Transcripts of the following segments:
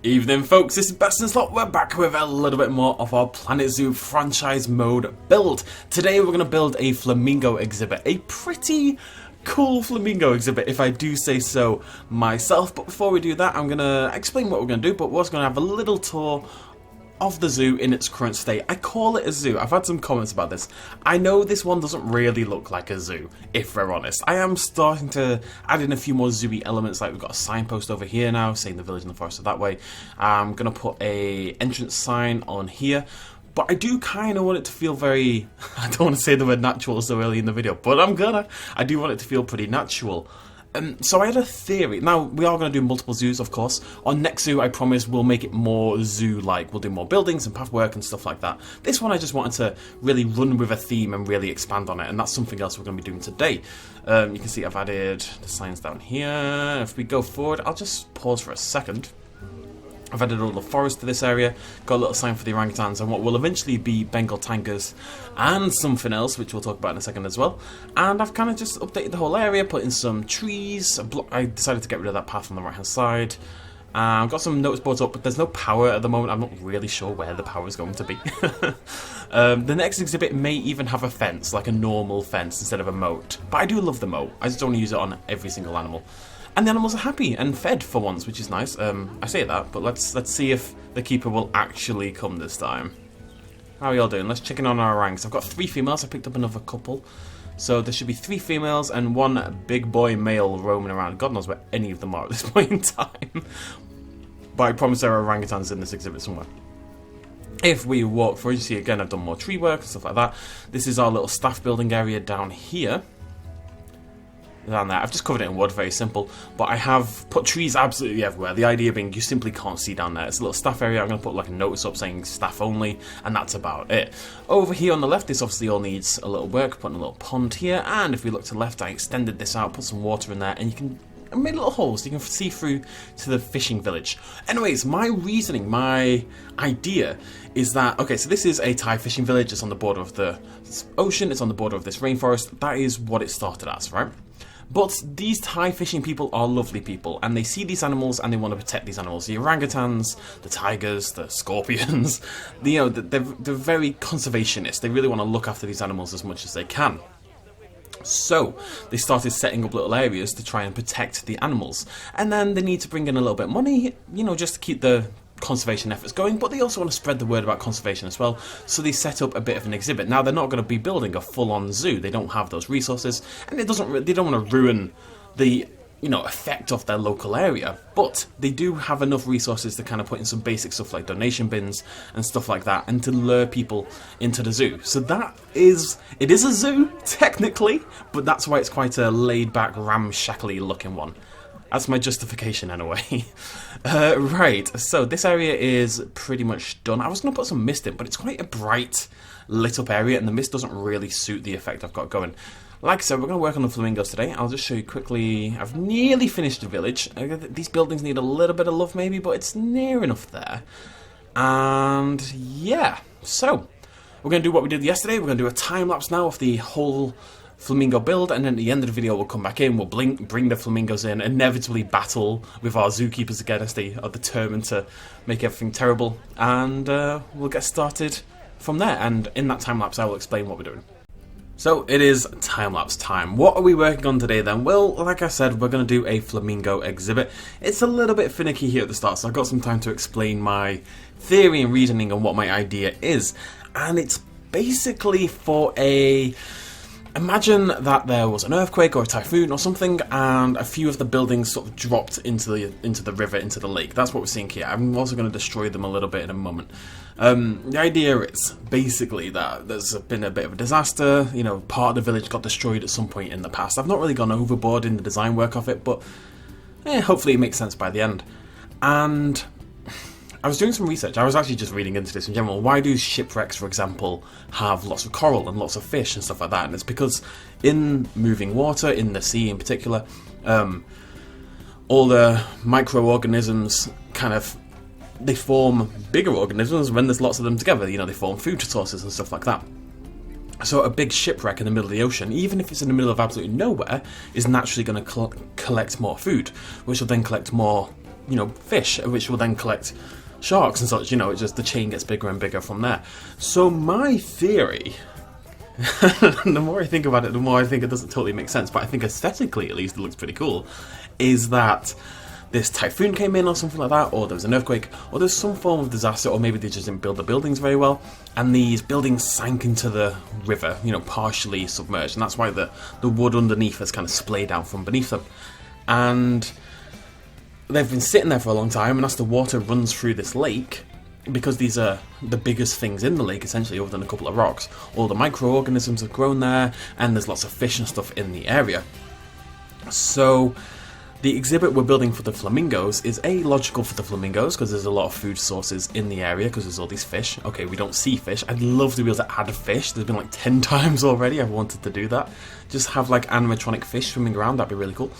Evening folks, this is BestInSlot. We're back with a little bit more of our Planet Zoo franchise mode build. Today we're going to build a Flamingo exhibit, a pretty cool Flamingo exhibit if I do say so myself. But before we do that, I'm going to explain what we're going to do, but we're also going to have a little tour of the zoo in its current state. I call it a zoo. I've had some comments about this. I know this one doesn't really look like a zoo, if we're honest. I am starting to add in a few more zooey elements, like we've got a signpost over here now saying the village in the forest are that way. I'm going to put a entrance sign on here, but I do kind of want it to feel very, I don't want to say the word natural so early in the video, but I do want it to feel pretty natural. So I had a theory. Now, we are going to do multiple zoos, of course. On next zoo, I promise we'll make it more zoo-like. We'll do more buildings and pathwork and stuff like that. This one, I just wanted to really run with a theme and really expand on it, and that's something else we're going to be doing today. You can see I've added the signs down here. If we go forward, I'll just pause for a second. I've added a little forest to this area, got a little sign for the orangutans and what will eventually be Bengal tigers and something else, which we'll talk about in a second as well. And I've kind of just updated the whole area, put in some trees. I decided to get rid of that path on the right hand side. I've got some notice boards up, but there's no power at the moment. I'm not really sure where the power is going to be. The next exhibit may even have a fence, like a normal fence instead of a moat. But I do love the moat. I just don't want to use it on every single animal. And the animals are happy and fed for once, which is nice. I say that, but let's see if the keeper will actually come this time. How are y'all doing? Let's check in on our ranks. I've got 3 females. I picked up another couple. So there should be 3 females and 1 big boy male roaming around. God knows where any of them are at this point in time. But I promise there are orangutans in this exhibit somewhere. If we walk through, you see again I've done more tree work and stuff like that. This is our little staff building area down here. Down there. I've just covered it in wood, very simple, but I have put trees absolutely everywhere. The idea being you simply can't see down there. It's a little staff area. I'm going to put like a notice up saying staff only, and that's about it. Over here on the left, this obviously all needs a little work, putting a little pond here, and if we look to the left, I extended this out, put some water in there, and you can I made little holes so you can see through to the fishing village. Anyways, my reasoning, my idea is that, okay, so this is a Thai fishing village. It's on the border of the ocean. It's on the border of this rainforest. That is what it started as, right? But these Thai fishing people are lovely people, and they see these animals and they want to protect these animals. The orangutans, the tigers, the scorpions, they're very conservationist. They really want to look after these animals as much as they can. So they started setting up little areas to try and protect the animals, and then they need to bring in a little bit of money, just to keep the conservation efforts going, but they also want to spread the word about conservation as well, so they set up a bit of an exhibit. Now they're not going to be building a full-on zoo. They don't have those resources, and they don't want to ruin the effect of their local area, but they do have enough resources to kind of put in some basic stuff like donation bins and stuff like that, and to lure people into the zoo. So it is a zoo technically, but that's why it's quite a laid-back, ramshackly looking one. That's my justification anyway. Right, so this area is pretty much done. I was going to put some mist in, but it's quite a bright, lit up area, and the mist doesn't really suit the effect I've got going. Like I said, we're going to work on the flamingos today. I'll just show you quickly. I've nearly finished the village. These buildings need a little bit of love maybe, but it's near enough there. And yeah, so we're going to do what we did yesterday. We're going to do a time lapse now of the whole flamingo build, and then at the end of the video we'll come back in, we'll bring the flamingos in, inevitably battle with our zookeepers again as they are determined to make everything terrible, and we'll get started from there. And in that time lapse I will explain what we're doing. So it is time-lapse time. What are we working on today then? Well, like I said, we're going to do a flamingo exhibit. It's a little bit finicky here at the start, so I've got some time to explain my theory and reasoning on what my idea is. And it's basically for imagine that there was an earthquake or a typhoon or something, and a few of the buildings sort of dropped into the river, into the lake. That's what we're seeing here. I'm also going to destroy them a little bit in a moment. The idea is basically that there's been a bit of a disaster. Part of the village got destroyed at some point in the past. I've not really gone overboard in the design work of it, but hopefully it makes sense by the end. And I was doing some research. I was actually just reading into this in general. Why do shipwrecks, for example, have lots of coral and lots of fish and stuff like that? And it's because in moving water, in the sea in particular, all the microorganisms they form bigger organisms when there's lots of them together. They form food sources and stuff like that. So a big shipwreck in the middle of the ocean, even if it's in the middle of absolutely nowhere, is naturally going to collect more food, which will then collect more you know, fish, which will then collect sharks and such. You know, the chain gets bigger and bigger from there. So my theory, the more I think about it, the more I think it doesn't totally make sense, but I think aesthetically at least it looks pretty cool, is that this typhoon came in or something like that, or there was an earthquake, or there's some form of disaster, or maybe they just didn't build the buildings very well, and these buildings sank into the river, you know, partially submerged, and that's why the wood underneath has kind of splayed out from beneath them. And they've been sitting there for a long time, and as the water runs through this lake, because these are the biggest things in the lake, essentially, other than a couple of rocks, all the microorganisms have grown there, and there's lots of fish and stuff in the area. So the exhibit we're building for the flamingos is logical for the flamingos, because there's a lot of food sources in the area, because there's all these fish. Okay, we don't see fish. I'd love to be able to add fish. There's been like 10 times already I've wanted to do that. Just have like animatronic fish swimming around, that'd be really cool.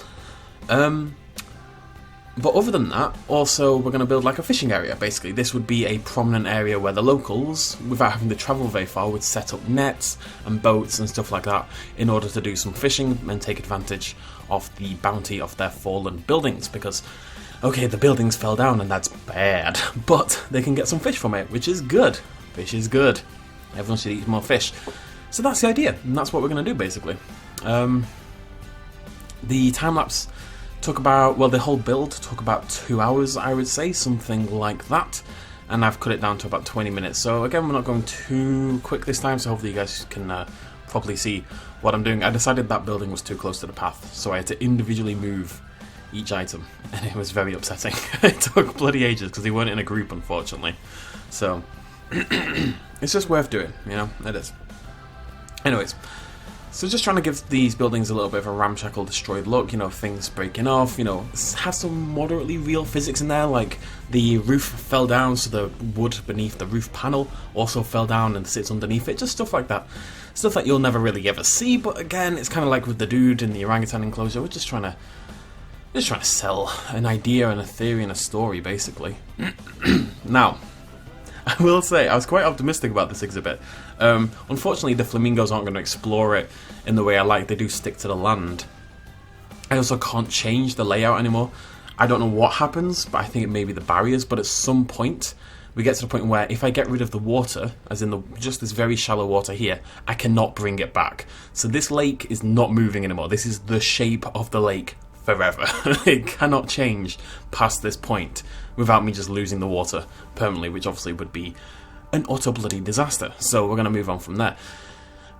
But other than that, also we're going to build like a fishing area, basically. This would be a prominent area where the locals, without having to travel very far, would set up nets and boats and stuff like that in order to do some fishing and take advantage of the bounty of their fallen buildings. Because, okay, the buildings fell down and that's bad, but they can get some fish from it, which is good. Fish is good. Everyone should eat more fish. So that's the idea, and that's what we're going to do, basically. The time-lapse took about, well, the whole build took about 2 hours, I would say, something like that, and I've cut it down to about 20 minutes. So again, we're not going too quick this time, so hopefully you guys can properly see what I'm doing. I decided that building was too close to the path, so I had to individually move each item, and it was very upsetting. It took bloody ages because they weren't in a group, unfortunately. So it's just worth doing, you know, it is. Anyways, so just trying to give these buildings a little bit of a ramshackle, destroyed look, you know, things breaking off, you know, have some moderately real physics in there, like the roof fell down, so the wood beneath the roof panel also fell down and sits underneath it, just stuff like that. Stuff that you'll never really ever see, but again, it's kind of like with the dude in the orangutan enclosure, we're just trying to sell an idea and a theory and a story, basically. Now, I will say, I was quite optimistic about this exhibit. Unfortunately, the flamingos aren't going to explore it in the way I like. They do stick to the land. I also can't change the layout anymore. I don't know what happens, but I think it may be the barriers, but at some point, we get to the point where if I get rid of the water, as in just this very shallow water here, I cannot bring it back. So this lake is not moving anymore. This is the shape of the lake forever. It cannot change past this point without me just losing the water permanently, which obviously would be an utter bloody disaster. So we're going to move on from there.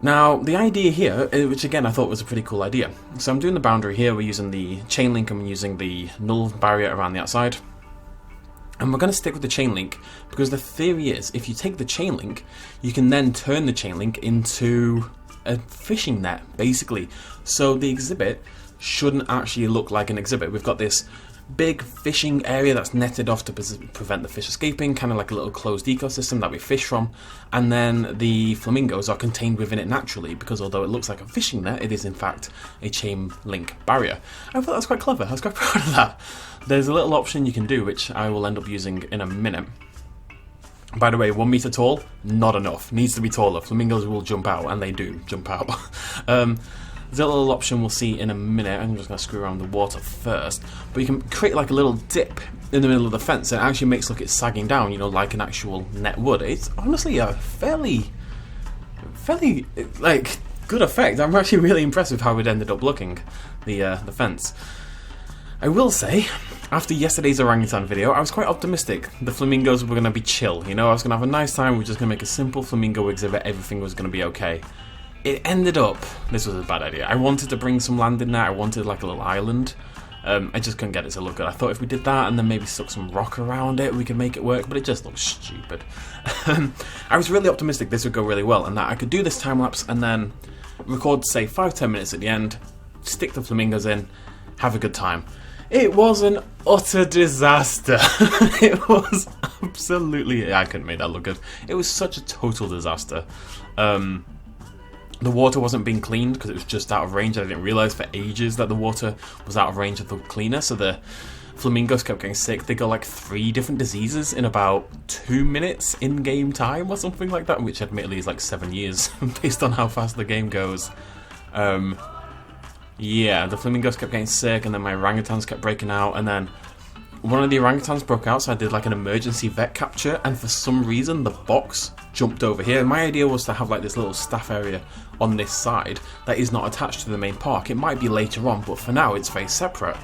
Now, the idea here, which again I thought was a pretty cool idea. So I'm doing the boundary here, we're using the chain link and we're using the null barrier around the outside. And we're going to stick with the chain link because the theory is if you take the chain link, you can then turn the chain link into a fishing net, basically. So the exhibit shouldn't actually look like an exhibit. We've got this big fishing area that's netted off to prevent the fish escaping, kind of like a little closed ecosystem that we fish from, and then the flamingos are contained within it naturally, because although it looks like a fishing net, it is in fact a chain link barrier. I thought that was quite clever. I was quite proud of that. There's a little option you can do, which I will end up using in a minute. By the way, 1 meter tall, not enough. Needs to be taller. Flamingos will jump out, and they do jump out. There's a little option we'll see in a minute. I'm just going to screw around the water first. But you can create like a little dip in the middle of the fence, and it actually makes look it's sagging down, you know, like an actual net would. It's honestly a fairly like good effect. I'm actually really impressed with how it ended up looking, the fence. I will say, after yesterday's orangutan video, I was quite optimistic. The flamingos were going to be chill, you know, I was going to have a nice time, we're just going to make a simple flamingo exhibit, everything was going to be okay. It ended up, this was a bad idea. I wanted to bring some land in there, I wanted like a little island. I just couldn't get it to look good. I thought if we did that and then maybe stuck some rock around it, we could make it work, but it just looks stupid. I was really optimistic this would go really well, and that I could do this time lapse and then record, say, 5-10 minutes at the end, stick the flamingos in, have a good time. It was an utter disaster. It was absolutely, I couldn't make that look good. It was such a total disaster. The water wasn't being cleaned because it was just out of range. I didn't realise for ages that the water was out of range of the cleaner, so the flamingos kept getting sick. They got like 3 different diseases in about 2 minutes in-game time or something like that, which admittedly is like 7 years based on how fast the game goes. Yeah, the flamingos kept getting sick, and then my orangutans kept breaking out, and then one of the orangutans broke out, so I did like an emergency vet capture, and for some reason the box jumped over here. My idea was to have like this little staff area on this side that is not attached to the main park. It might be later on, but for now it's very separate.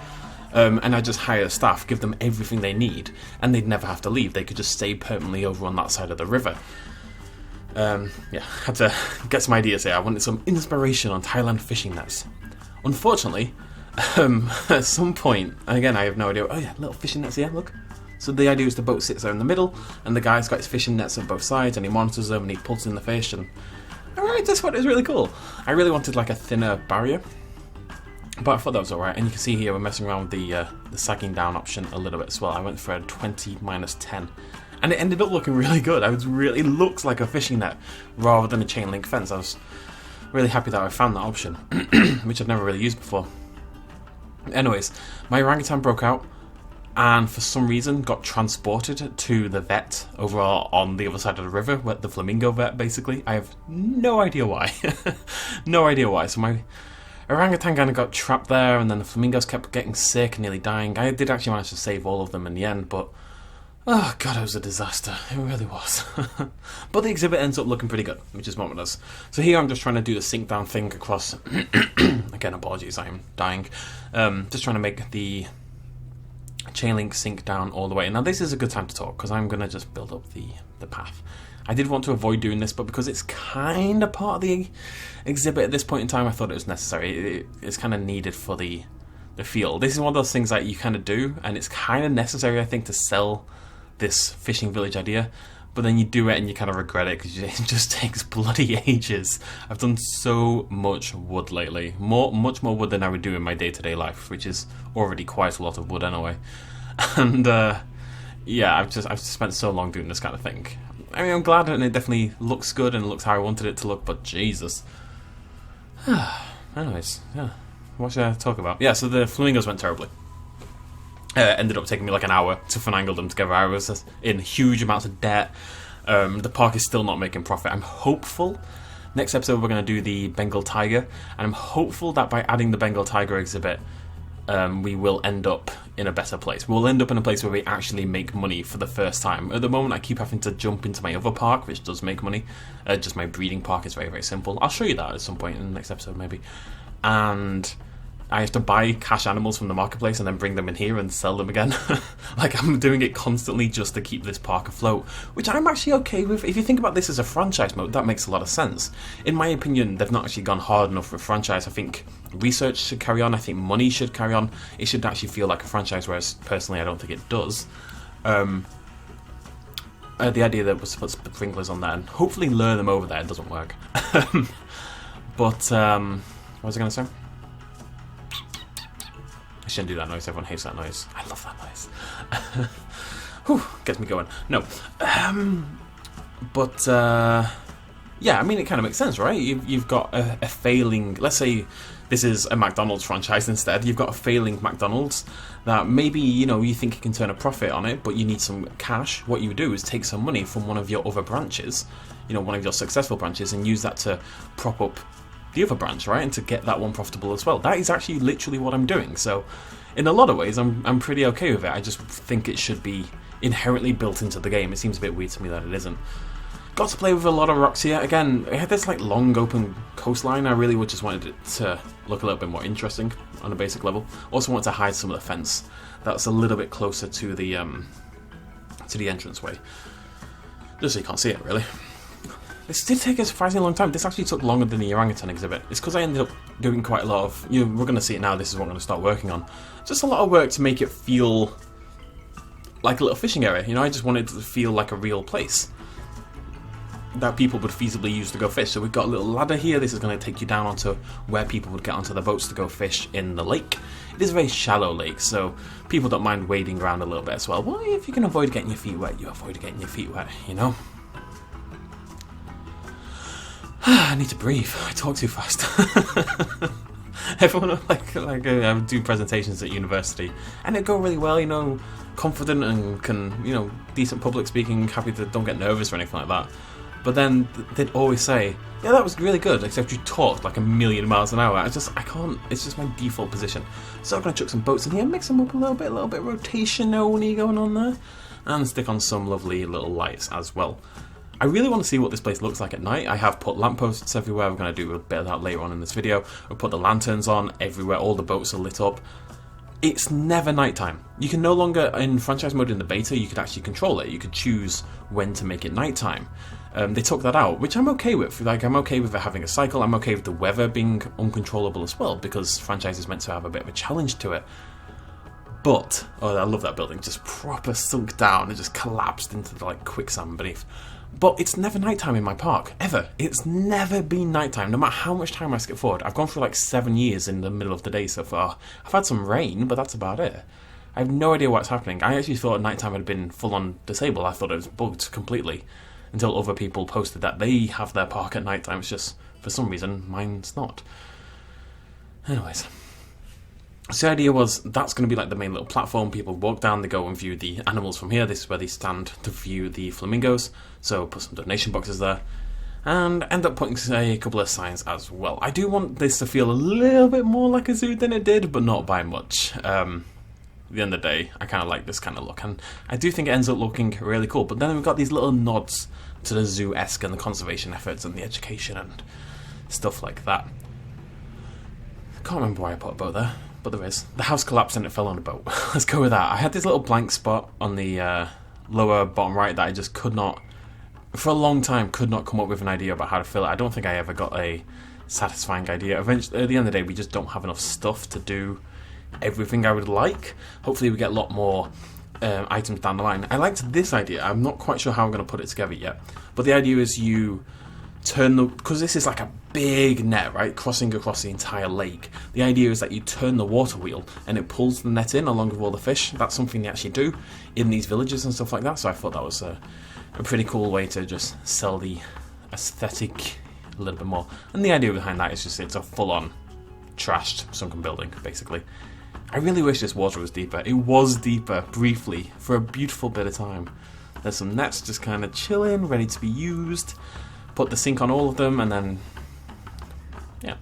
And I just hire staff, give them everything they need, and they'd never have to leave. They could just stay permanently over on that side of the river. Yeah, had to get some ideas here. I wanted some inspiration on Thailand fishing nets. Unfortunately, at some point, and again I have no idea. Oh yeah, little fishing nets here, look. So the idea is the boat sits there in the middle, and the guy's got his fishing nets on both sides, and he monitors them, and he pulls in the fish, and I just thought it was really cool. I really wanted like a thinner barrier, but I thought that was alright. And you can see here we're messing around with the sagging down option a little bit as well. I went for a 20 minus 10. And it ended up looking really good. It looks like a fishing net rather than a chain link fence. I was really happy that I found that option, which I've never really used before. Anyways, my orangutan broke out and for some reason got transported to the vet over on the other side of the river, the Flamingo vet basically. I have no idea why. No idea why. So my orangutan kind of got trapped there, and then the flamingos kept getting sick and nearly dying. I did actually manage to save all of them in the end, but oh god, it was a disaster. It really was. But the exhibit ends up looking pretty good, which is what it does. So here I'm just trying to do the sink down thing across. Again, apologies, I am dying. Just trying to make the chain link sink down all the way. Now this is a good time to talk, because I'm going to just build up the path. I did want to avoid doing this, but because it's kind of part of the exhibit at this point in time, I thought it was necessary. It's kind of needed for the feel. This is one of those things that you kind of do, and it's kind of necessary, I think, to sell this fishing village idea, but then you do it and you kind of regret it because it just takes bloody ages. I've done so much wood lately, much more wood than I would do in my day-to-day life, which is already quite a lot of wood anyway. And yeah, I've just spent so long doing this kind of thing. I mean, I'm glad, and it definitely looks good and looks how I wanted it to look, but Jesus. Anyways, yeah, what should I talk about? Yeah, so the flamingos went terribly. Ended up taking me like an hour to finagle them together. I was in huge amounts of debt. The park is still not making profit. I'm hopeful. Next episode we're going to do the Bengal tiger, and I'm hopeful that by adding the Bengal tiger exhibit, we will end up in a better place. We'll end up in a place where we actually make money for the first time. At the moment I keep having to jump into my other park, which does make money. Just my breeding park is very, very simple. I'll show you that at some point in the next episode maybe. And I have to buy cash animals from the marketplace and then bring them in here and sell them again. Like, I'm doing it constantly just to keep this park afloat, which I'm actually okay with. If you think about this as a franchise mode, that makes a lot of sense. In my opinion, they've not actually gone hard enough for a franchise. I think research should carry on. I think money should carry on. It should actually feel like a franchise, whereas personally I don't think it does. The idea that was to put sprinklers on there and hopefully lure them over there doesn't work. But, what was I going to say? I shouldn't do that noise, everyone hates that noise. I love that noise. Whew, gets me going. No. But, yeah, I mean, it kind of makes sense, right? You've got a failing, let's say this is a McDonald's franchise instead. You've got a failing McDonald's that maybe, you know, you think you can turn a profit on it, but you need some cash. What you do is take some money from one of your other branches, you know, one of your successful branches, and use that to prop up the other branch, right, and to get that one profitable as well. That is actually literally what I'm doing. So in a lot of ways I'm pretty okay with it. I just think it should be inherently built into the game. It seems a bit weird to me that it isn't. Got to play with a lot of rocks here. Again, it had this like long open coastline. I really just wanted it to look a little bit more interesting on a basic level. Also wanted to hide some of the fence that's a little bit closer to the entranceway, just so you can't see it really. This did take a surprisingly long time. This actually took longer than the orangutan exhibit. It's because I ended up doing quite a lot of, you know, we're going to see it now, this is what I'm going to start working on. Just a lot of work to make it feel like a little fishing area. You know, I just wanted it to feel like a real place that people would feasibly use to go fish. So we've got a little ladder here. This is going to take you down onto where people would get onto the boats to go fish in the lake. It is a very shallow lake, so people don't mind wading around a little bit as well. Well, if you can avoid getting your feet wet, you avoid getting your feet wet, you know? I need to breathe. I talk too fast. Everyone I do presentations at university, and it go really well. You know, confident and can, you know, decent public speaking. Happy to don't get nervous or anything like that. But then they'd always say, yeah, that was really good, except you talked like a million miles an hour. I can't, it's just my default position. So I'm going to chuck some boats in here, mix them up a little bit rotation-y going on there, and stick on some lovely little lights as well. I really want to see what this place looks like at night. I have put lampposts everywhere. We're going to do a bit of that later on in this video. We'll put the lanterns on everywhere. All the boats are lit up. It's never nighttime. You can no longer, in franchise mode in the beta, you could actually control it. You could choose when to make it nighttime. They took that out, which I'm okay with. Like, I'm okay with it having a cycle. I'm okay with the weather being uncontrollable as well, because franchise is meant to have a bit of a challenge to it. But, oh, I love that building. Just proper sunk down. It just collapsed into the, like, quicksand beneath. But it's never nighttime in my park, ever. It's never been nighttime, no matter how much time I skip forward. I've gone through like 7 years in the middle of the day so far. I've had some rain, but that's about it. I have no idea what's happening. I actually thought nighttime had been full-on disabled. I thought it was bugged completely. Until other people posted that they have their park at nighttime. It's just, for some reason, mine's not. Anyways. So the idea was, that's going to be like the main little platform. People walk down, they go and view the animals from here. This is where they stand to view the flamingos. So put some donation boxes there. And end up putting a couple of signs as well. I do want this to feel a little bit more like a zoo than it did, but not by much. At the end of the day, I kind of like this kind of look. And I do think it ends up looking really cool. But then we've got these little nods to the zoo-esque and the conservation efforts and the education and stuff like that. I can't remember why I put a boat there. But there is. The house collapsed and it fell on a boat. Let's go with that. I had this little blank spot on the lower bottom right that I just could not, for a long time, could not come up with an idea about how to fill it. I don't think I ever got a satisfying idea. Eventually, at the end of the day, we just don't have enough stuff to do everything I would like. Hopefully we get a lot more items down the line. I liked this idea. I'm not quite sure how I'm going to put it together yet. But the idea is you turn the, because this is like a big net, right, crossing across the entire lake. The idea is that you turn the water wheel and it pulls the net in along with all the fish. That's something they actually do in these villages and stuff like that. So I thought that was a pretty cool way to just sell the aesthetic a little bit more. And the idea behind that is just it's a full-on trashed sunken building, basically. I really wish this water was deeper. It was deeper, briefly, for a beautiful bit of time. There's some nets just kind of chilling, ready to be used. Put the sink on all of them, and then, yeah.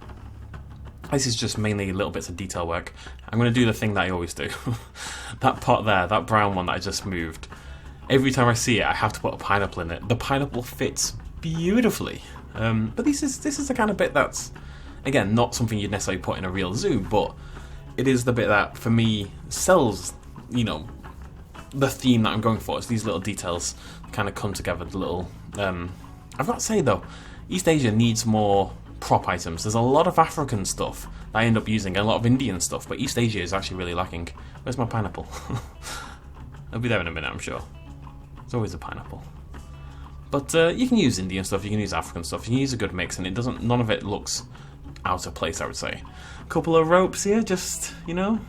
This is just mainly little bits of detail work. I'm going to do the thing that I always do. That pot there, that brown one that I just moved, every time I see it, I have to put a pineapple in it. The pineapple fits beautifully. But this is the kind of bit that's, again, not something you'd necessarily put in a real zoo, but it is the bit that, for me, sells, you know, the theme that I'm going for. It's these little details kind of come together, the little... I've got to say though, East Asia needs more prop items. There's a lot of African stuff that I end up using, and a lot of Indian stuff, but East Asia is actually really lacking. Where's my pineapple? I'll be there in a minute, I'm sure. There's always a pineapple. But you can use Indian stuff, you can use African stuff, you can use a good mix, and it doesn't. None of it looks out of place, I would say. A couple of ropes here, just, you know.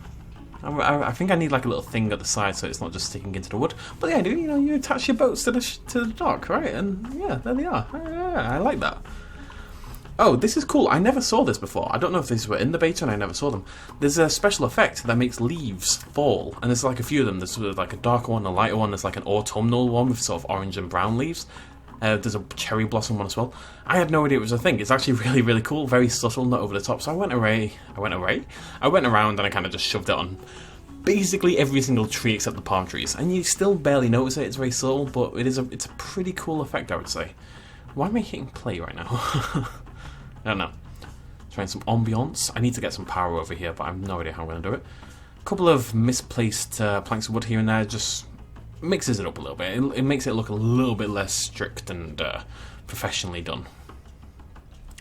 I think I need like a little thing at the side so it's not just sticking into the wood. But yeah, you know, you attach your boats to the dock, right? And yeah, there they are. I like that. Oh, this is cool. I never saw this before. I don't know if these were in the beta and I never saw them. There's a special effect that makes leaves fall. And there's like a few of them. There's sort of like a darker one, a lighter one. There's like an autumnal one with sort of orange and brown leaves. There's a cherry blossom one as well. I had no idea it was a thing. It's actually really, really cool. Very subtle, not over the top. So I went around and I kind of just shoved it on basically every single tree except the palm trees. And you still barely notice it. It's very subtle, but it's a pretty cool effect, I would say. Why am I hitting play right now? I don't know. Trying some ambiance. I need to get some power over here, but I have no idea how I'm going to do it. A couple of misplaced planks of wood here and there, just mixes it up a little bit. It makes it look a little bit less strict and professionally done.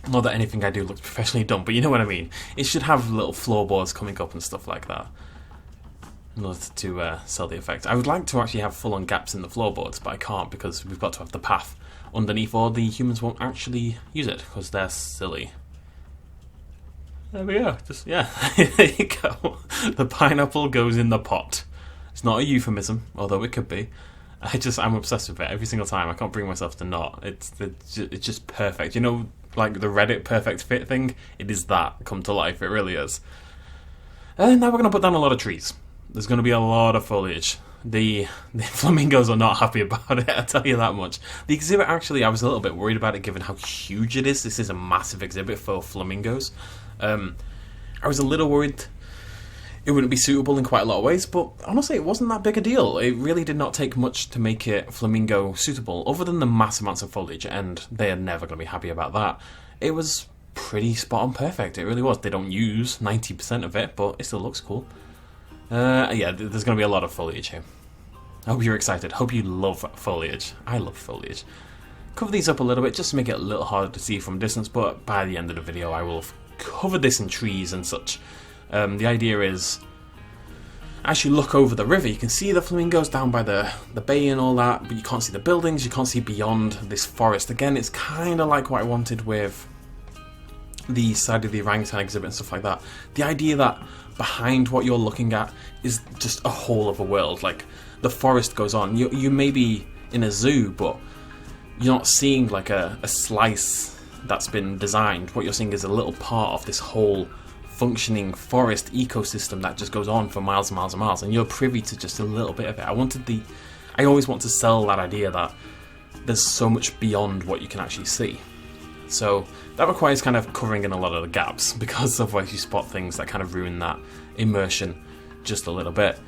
Not that anything I do looks professionally done, but you know what I mean. It should have little floorboards coming up and stuff like that in order to sell the effect. I would like to actually have full-on gaps in the floorboards, but I can't because we've got to have the path underneath, or the humans won't actually use it because they're silly. There we go. Just, yeah, there you go. The pineapple goes in the pot. It's not a euphemism, although it could be. I'm obsessed with it every single time. I can't bring myself to not. It's just perfect. You know, like the Reddit perfect fit thing? It is that come to life. It really is. And now we're going to put down a lot of trees. There's going to be a lot of foliage. the flamingos are not happy about it, I'll tell you that much. The exhibit, actually, I was a little bit worried about it given how huge it is. This is a massive exhibit for flamingos. I was a little worried it wouldn't be suitable in quite a lot of ways, but honestly, it wasn't that big a deal. It really did not take much to make it flamingo suitable, other than the mass amounts of foliage, and they are never going to be happy about that. It was pretty spot on perfect, it really was. They don't use 90% of it, but it still looks cool. Yeah, there's going to be a lot of foliage here. I hope you're excited. Hope you love foliage. I love foliage. Cover these up a little bit just to make it a little harder to see from a distance, but by the end of the video I will have covered this in trees and such. The idea is, as you look over the river, you can see the flamingos down by the bay and all that, but you can't see the buildings, you can't see beyond this forest. Again, it's kind of like what I wanted with the side of the orangutan exhibit and stuff like that. The idea that behind what you're looking at is just a whole other world. Like, the forest goes on. You may be in a zoo, but you're not seeing like a slice that's been designed. What you're seeing is a little part of this whole functioning forest ecosystem that just goes on for miles and miles and miles, and you're privy to just a little bit of it. I always want to sell that idea that there's so much beyond what you can actually see. So that requires kind of covering in a lot of the gaps, because otherwise you spot things that kind of ruin that immersion just a little bit.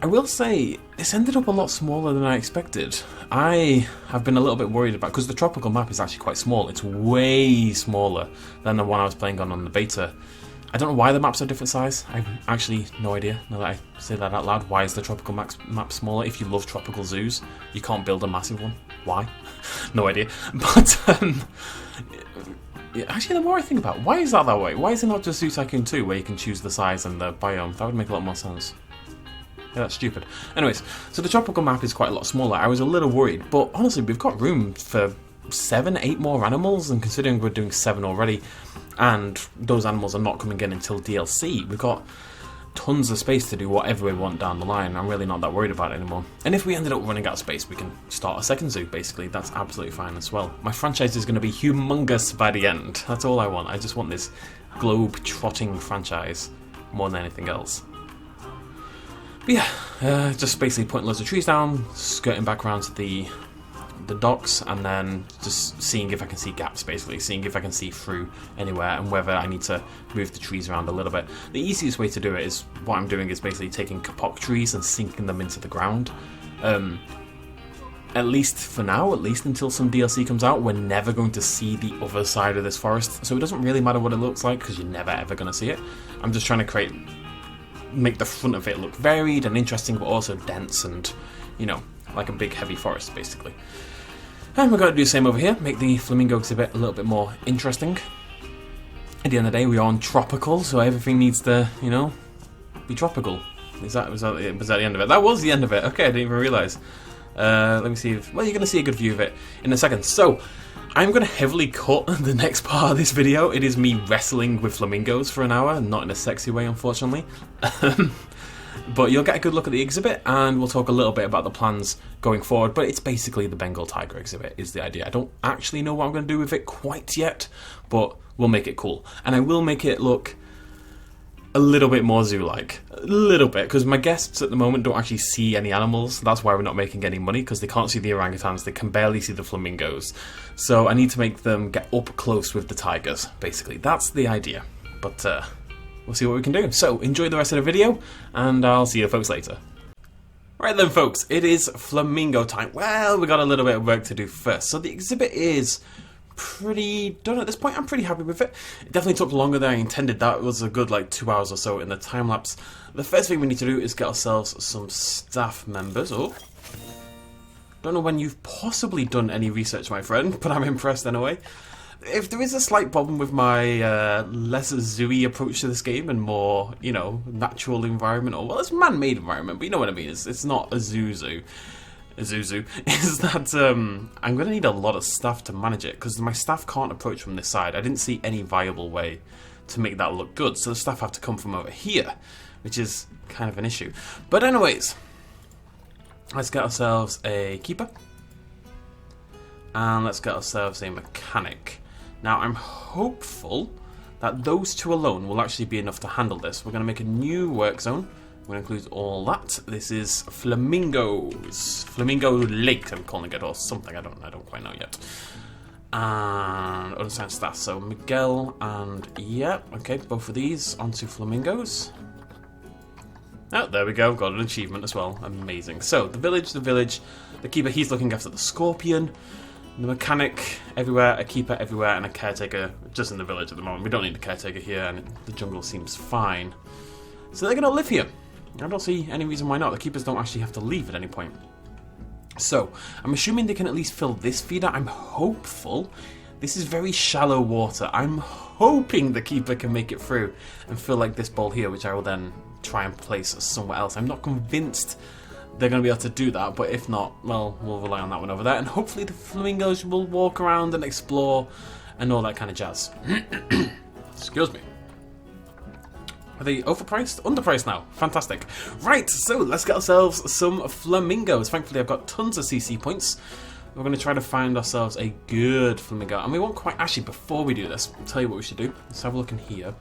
I will say, this ended up a lot smaller than I expected. I have been a little bit worried about, because the tropical map is actually quite small. It's way smaller than the one I was playing on the beta. I don't know why the map's a different size. I have actually no idea, now that I say that out loud. Why is the tropical map smaller? If you love tropical zoos, you can't build a massive one. Why? No idea. But, actually, the more I think about it, why is that way? Why is it not just Zoo Tycoon 2, where you can choose the size and the biome? That would make a lot more sense. Yeah, that's stupid. Anyways, so the tropical map is quite a lot smaller. I was a little worried, but honestly, we've got room for 7, 8 more animals, and considering we're doing 7 already, and those animals are not coming in until DLC, we've got tons of space to do whatever we want down the line. I'm really not that worried about it anymore. And if we ended up running out of space, we can start a second zoo, basically. That's absolutely fine as well. My franchise is going to be humongous by the end. That's all I want. I just want this globe-trotting franchise more than anything else. But yeah, just basically putting loads of trees down, skirting back around to the docks, and then just seeing if I can see gaps, basically seeing if I can see through anywhere, and whether I need to move the trees around a little bit. The easiest way to do it is, what I'm doing is basically taking kapok trees and sinking them into the ground. At least for now, at least until some DLC comes out, we're never going to see the other side of this forest, so it doesn't really matter what it looks like, because you're never ever going to see it. I'm just trying to make the front of it look varied and interesting, but also dense and, you know, like a big heavy forest, basically. And we're going to do the same over here, make the flamingo exhibit a little bit more interesting. At the end of the day, we are on tropical, so everything needs to, you know, be tropical. Was that the end of it? That was the end of it. Okay, I didn't even realise. Let me see well, you're going to see a good view of it in a second. So, I'm going to heavily cut the next part of this video. It is me wrestling with flamingos for an hour, not in a sexy way, unfortunately. But you'll get a good look at the exhibit, and we'll talk a little bit about the plans going forward. But it's basically the Bengal tiger exhibit is the idea. I don't actually know what I'm going to do with it quite yet, but we'll make it cool. And I will make it look a little bit more zoo-like. A little bit, because my guests at the moment don't actually see any animals. That's why we're not making any money, because they can't see the orangutans, they can barely see the flamingos. So I need to make them get up close with the tigers, basically. That's the idea. But, we'll see what we can do. So, enjoy the rest of the video, and I'll see you folks later. Right then, folks, it is flamingo time. Well, we got a little bit of work to do first. So the exhibit is pretty done at this point. I'm pretty happy with it. It definitely took longer than I intended. That was a good, 2 hours or so in the time lapse. The first thing we need to do is get ourselves some staff members. Oh, don't know when you've possibly done any research, my friend, but I'm impressed anyway. If there is a slight problem with my less zoo-y approach to this game and more, you know, natural environment, or, well, it's a man-made environment, but you know what I mean, it's not a zoo, is that I'm going to need a lot of staff to manage it, because my staff can't approach from this side. I didn't see any viable way to make that look good, so the staff have to come from over here, which is kind of an issue. But anyways, let's get ourselves a keeper, and let's get ourselves a mechanic. Now, I'm hopeful that those two alone will actually be enough to handle this. We're going to make a new work zone, I'm going to include all that. This is Flamingos. Flamingo Lake, I'm calling it, or something. I don't quite know yet. And unassigned staff. So Miguel and yeah, okay, both of these onto Flamingos. Oh, there we go. Got an achievement as well. Amazing. So the village. The keeper, he's looking after the scorpion. The mechanic everywhere, a keeper everywhere, and a caretaker just in the village at the moment. We don't need a caretaker here, and the jungle seems fine. So they're going to live here. I don't see any reason why not. The keepers don't actually have to leave at any point. So, I'm assuming they can at least fill this feeder. I'm hopeful. This is very shallow water. I'm hoping the keeper can make it through and fill like this bowl here, which I will then try and place somewhere else. I'm not convinced they're going to be able to do that, but if not, well, we'll rely on that one over there. And hopefully the flamingos will walk around and explore and all that kind of jazz. Excuse me. Are they overpriced? Underpriced now. Fantastic. Right, so let's get ourselves some flamingos. Thankfully, I've got tons of CC points. We're going to try to find ourselves a good flamingo. And we won't quite... Actually, before we do this, I'll tell you what we should do. Let's have a look in here.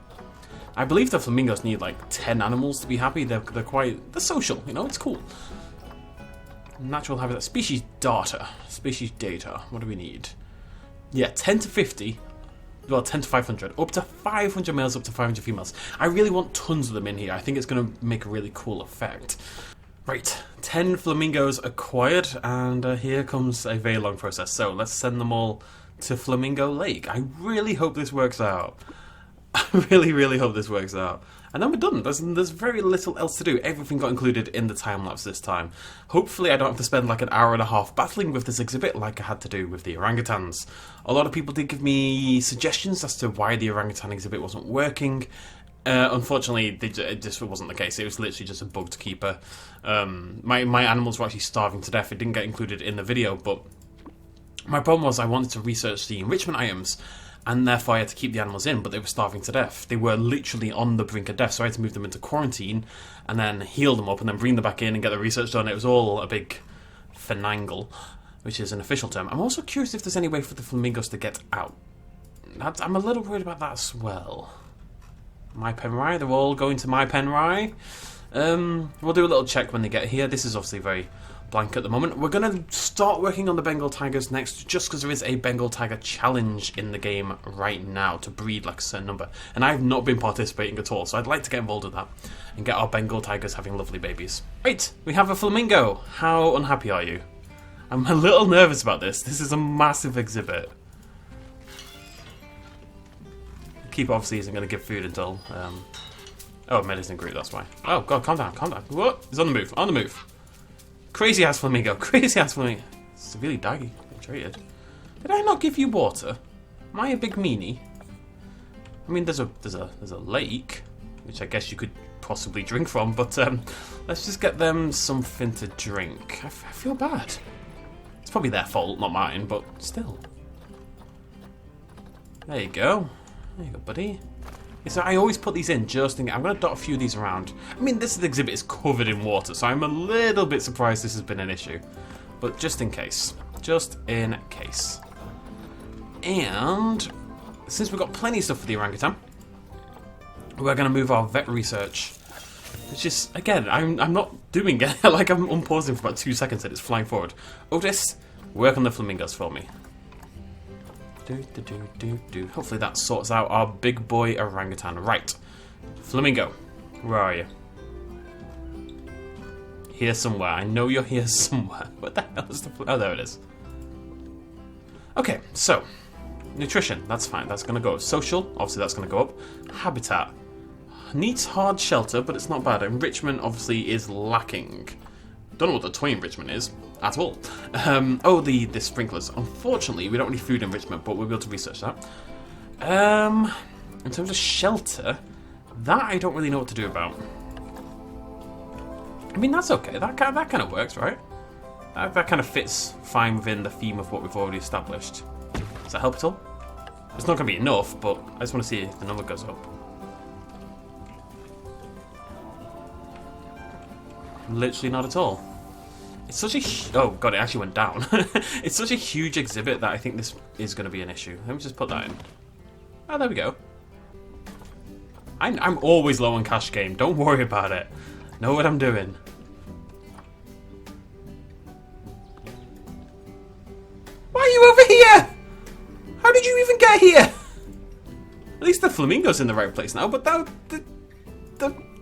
I believe the flamingos need like 10 animals to be happy. They're social, you know, it's cool. Natural habitat. Species data. Species data. What do we need? Yeah, 10 to 50. Well, 10 to 500. Up to 500 males, up to 500 females. I really want tons of them in here. I think it's going to make a really cool effect. Right, 10 flamingos acquired, and here comes a very long process. So let's send them all to Flamingo Lake. I really hope this works out. I really hope this works out. And then we're done. There's very little else to do. Everything got included in the time-lapse this time. Hopefully I don't have to spend like an hour and a half battling with this exhibit like I had to do with the orangutans. A lot of people did give me suggestions as to why the orangutan exhibit wasn't working. Unfortunately, it just wasn't the case. It was literally just a bugged keeper. My animals were actually starving to death. It didn't get included in the video, but my problem was I wanted to research the enrichment items, and therefore I had to keep the animals in, but they were starving to death. They were literally on the brink of death, so I had to move them into quarantine, and then heal them up, and then bring them back in and get the research done. It was all a big finagle, which is an official term. I'm also curious if there's any way for the flamingos to get out. I'm a little worried about that as well. My Penrai, they're all going to My Penrai. We'll do a little check when they get here. This is obviously very blank at the moment. We're going to start working on the Bengal tigers next, just because there is a Bengal tiger challenge in the game right now to breed like a certain number. And I've not been participating at all, so I'd like to get involved with that and get our Bengal tigers having lovely babies. Right, we have a flamingo. How unhappy are you? I'm a little nervous about this. This is a massive exhibit. Keeper obviously isn't going to give food until... Oh, medicine group, that's why. Oh, God, calm down, calm down. What? He's on the move, on the move. Crazy ass flamingo, crazy ass flamingo. Severely dehydrated. Did I not give you water? Am I a big meanie? I mean, there's a lake, which I guess you could possibly drink from, but let's just get them something to drink. I feel bad. It's probably their fault, not mine, but still. There you go. There you go, buddy. So I always put these in just in case. I'm going to dot a few of these around. I mean, this exhibit is covered in water, so I'm a little bit surprised this has been an issue. But just in case. Just in case. And since we've got plenty of stuff for the orangutan, we're going to move our vet research. Which is, again, I'm not doing it. Like, I'm unpausing for about 2 seconds and it's flying forward. Otis, work on the flamingos for me. Hopefully that sorts out our big boy orangutan. Right. Flamingo, where are you? Here somewhere. I know you're here somewhere. What the hell is the... Oh, there it is. Okay, so. Nutrition, that's fine. That's going to go. Social, obviously that's going to go up. Habitat. Needs hard shelter, but it's not bad. Enrichment, obviously, is lacking. Don't know what the toy enrichment is at all. Oh, the sprinklers. Unfortunately, we don't need food enrichment, but we'll be able to research that. In terms of shelter, that I don't really know what to do about. I mean, that's okay. That kind of works, right? That kind of fits fine within the theme of what we've already established. Does that help at all? It's not going to be enough, but I just want to see if the number goes up. Literally not at all. It's such a... Oh, God, it actually went down. It's such a huge exhibit that I think this is going to be an issue. Let me just put that in. Oh, there we go. I'm always low on cash game. Don't worry about it. Know what I'm doing. Why are you over here? How did you even get here? At least the flamingo's in the right place now, but the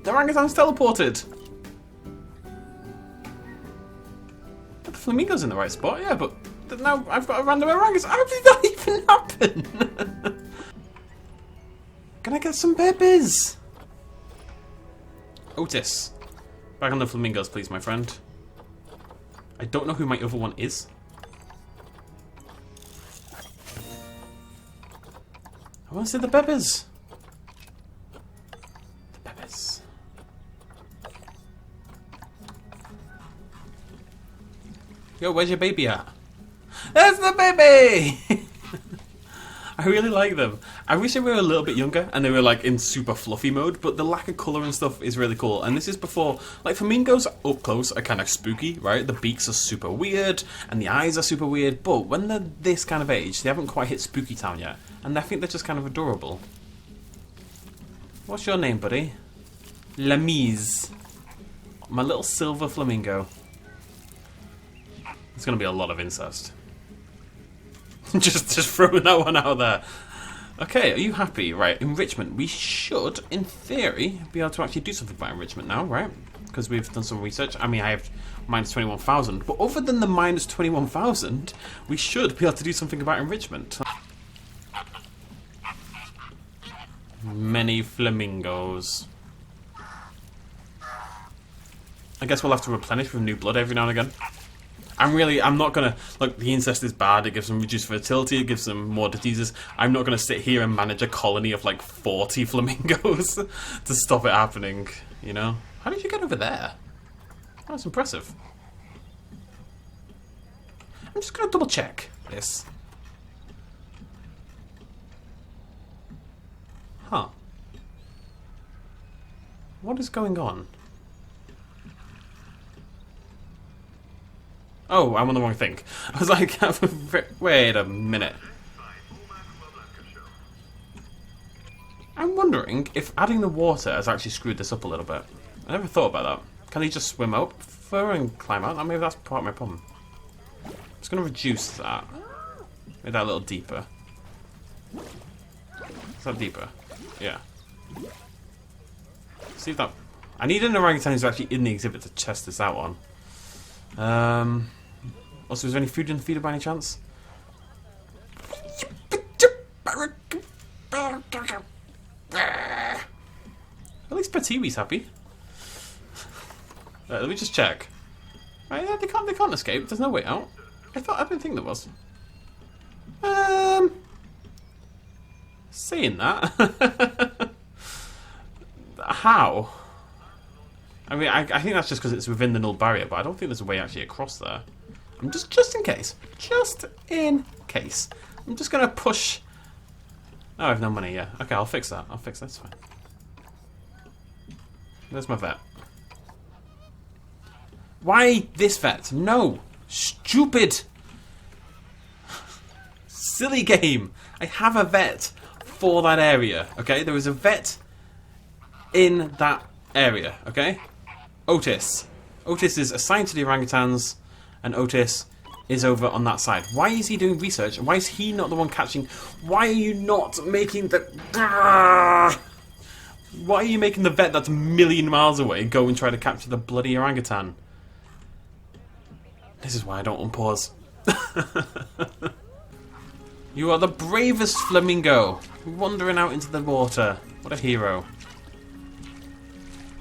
orangutan's teleported. But the flamingo's in the right spot, yeah, but now I've got a random orangutan. How did that even happen? Can I get some babies? Otis. Back on the flamingos, please, my friend. I don't know who my other one is. I want to see the babies. The babies. Yo, where's your baby at? There's the baby! I really like them. I wish they were a little bit younger and they were like in super fluffy mode, but the lack of colour and stuff is really cool. And this is before, like, flamingos up close are kind of spooky, right? The beaks are super weird and the eyes are super weird, but when they're this kind of age, they haven't quite hit Spooky Town yet. And I think they're just kind of adorable. What's your name, buddy? Lamise. My little silver flamingo. It's going to be a lot of incest. just throwing that one out there. Okay, are you happy? Right, enrichment. We should, in theory, be able to actually do something about enrichment now, right? Because we've done some research. I mean, I have minus 21,000. But other than the minus 21,000, we should be able to do something about enrichment. Many flamingos. I guess we'll have to replenish with new blood every now and again. I'm not gonna, look, the incest is bad, it gives them reduced fertility, it gives them more diseases. I'm not gonna sit here and manage a colony of like 40 flamingos to stop it happening, you know? How did you get over there? That's impressive. I'm just gonna double check this. Huh. What is going on? Oh, I'm on the wrong thing. I was like, wait a minute. I'm wondering if adding the water has actually screwed this up a little bit. I never thought about that. Can he just swim out further and climb out? Maybe that's part of my problem. I'm just going to reduce that. Make that a little deeper. Is that deeper? Yeah. See if that... I need an orangutan who's actually in the exhibit to test this out on. Also, is there any food in the feeder by any chance? At least Petiwi's happy. Let me just check. Right, yeah, they can't escape. There's no way out. I didn't think there was. Saying that. How? I mean, I think that's just because it's within the null barrier, but I don't think there's a way actually across there. I'm just in case. Just in case. I'm just gonna push. Oh, I have no money, yeah. Okay, I'll fix that. It's fine. There's my vet. Why this vet? No! Stupid! Silly game! I have a vet for that area, okay? There is a vet in that area, okay? Otis. Otis is assigned to the orangutans, and Otis is over on that side. Why is he doing research? Why is he not the one catching? Why are you not making the... Why are you making the vet that's a million miles away go and try to capture the bloody orangutan? This is why I don't unpause. You are the bravest flamingo, wandering out into the water. What a hero.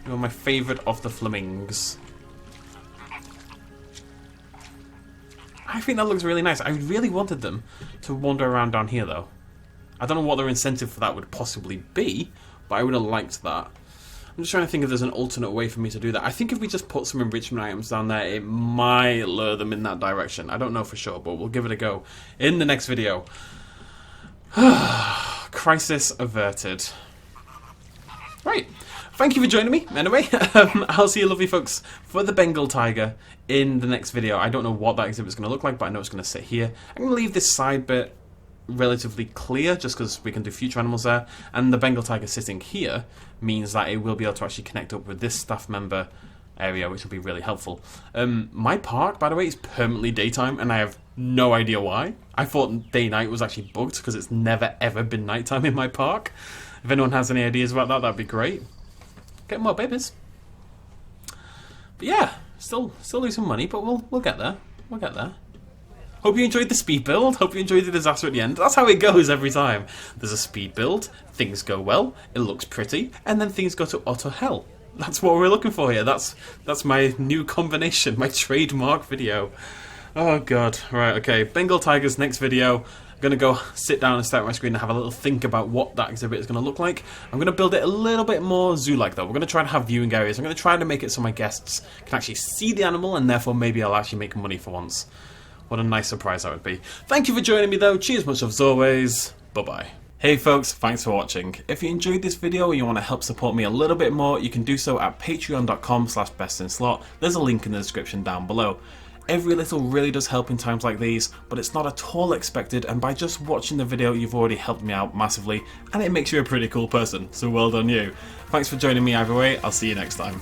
You are my favourite of the flamings. I think that looks really nice. I really wanted them to wander around down here, though. I don't know what their incentive for that would possibly be, but I would have liked that. I'm just trying to think if there's an alternate way for me to do that. I think if we just put some enrichment items down there, it might lure them in that direction. I don't know for sure, but we'll give it a go in the next video. Crisis averted. Right. Thank you for joining me, anyway. I'll see you lovely folks for the Bengal tiger in the next video. I don't know what that exhibit's going to look like, but I know it's going to sit here. I'm going to leave this side bit relatively clear just because we can do future animals there, and the Bengal tiger sitting here means that it will be able to actually connect up with this staff member area, which will be really helpful. My park, by the way, is permanently daytime, and I have no idea why. I thought day-night was actually bugged because it's never ever been nighttime in my park. If anyone has any ideas about that, that'd be great. Get more babies. But yeah, still losing money, but we'll get there. We'll get there. Hope you enjoyed the speed build. Hope you enjoyed the disaster at the end. That's how it goes every time. There's a speed build, things go well, it looks pretty, and then things go to utter hell. That's what we're looking for here. That's my new combination, my trademark video. Oh god. Right, okay. Bengal Tigers next video. I'm going to go sit down and stare at my screen and have a little think about what that exhibit is going to look like. I'm going to build it a little bit more zoo-like though. We're going to try and have viewing areas. I'm going to try to make it so my guests can actually see the animal, and therefore maybe I'll actually make money for once. What a nice surprise that would be. Thank you for joining me though. Cheers much as always. Bye-bye. Hey folks, thanks for watching. If you enjoyed this video and you want to help support me a little bit more, you can do so at patreon.com/bestinslot. There's a link in the description down below. Every little really does help in times like these, but it's not at all expected, and by just watching the video you've already helped me out massively, and it makes you a pretty cool person, so well done you. Thanks for joining me either way, I'll see you next time.